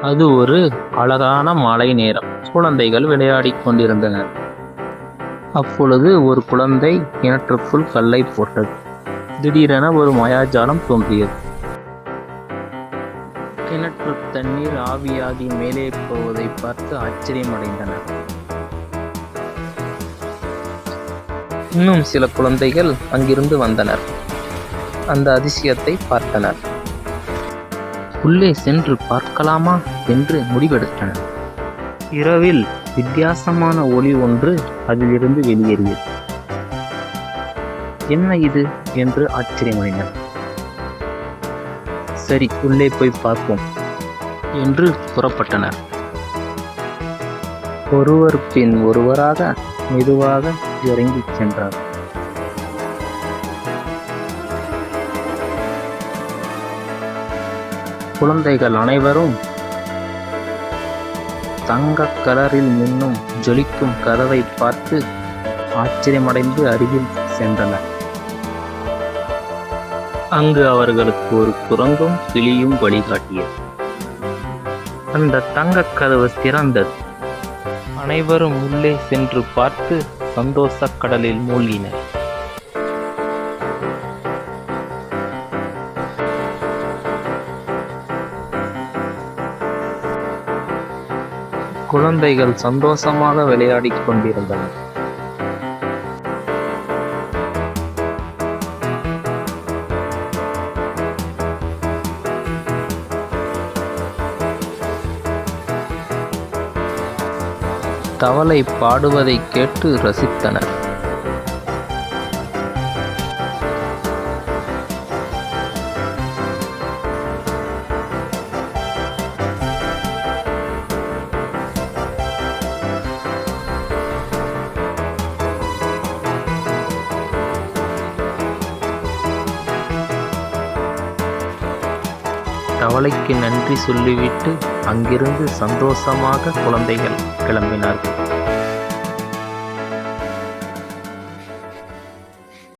அது ஒரு அழகான மாலை நேரம். குழந்தைகள் விளையாடிக் கொண்டிருந்தனர். அப்பொழுது ஒரு குழந்தை கிணற்றுக்குள் கல்லை போட்டது. திடீரென ஒரு மாயாஜாலம் தோன்றியது. கிணற்று தண்ணீர் ஆவியாகி மேலே போவதை பார்த்து ஆச்சரியமடைந்தனர். இன்னும் சில குழந்தைகள் அங்கிருந்து வந்தனர். அந்த அதிசயத்தை பார்த்தனர். உள்ளே சென்று பார்க்கலாமா என்று முடிவெடுத்தனர். இரவில் வித்தியாசமான ஒளி ஒன்று அதிலிருந்து வெளியேறியது. என்ன இது என்று ஆச்சரியமடைந்தனர். சரி, உள்ளே போய் பார்ப்போம் என்று புறப்பட்டனர். ஒருவர் பின் ஒருவராக மெதுவாக இறங்கிச் சென்றார். குழந்தைகள் அனைவரும் தங்க கலரில் மின்னும் ஜொலிக்கும் கதவை பார்த்து ஆச்சரியமடைந்து அருகில் சென்றனர். அங்கு அவர்களுக்கு ஒரு குரங்கும் கிளியும் வழிகாட்டியது. அந்த தங்க கதவு திறந்தது. அனைவரும் உள்ளே சென்று பார்த்து சந்தோஷக் கடலில் மூழ்கினர். குழந்தைகள் சந்தோஷமாக விளையாடிக் கொண்டிருந்தனர். தவளை பாடுவதை கேட்டு ரசித்தனர். தவளைக்கு நன்றி சொல்லிவிட்டு அங்கிருந்து சந்தோஷமாக குழந்தைகள் கிளம்பினார்கள்.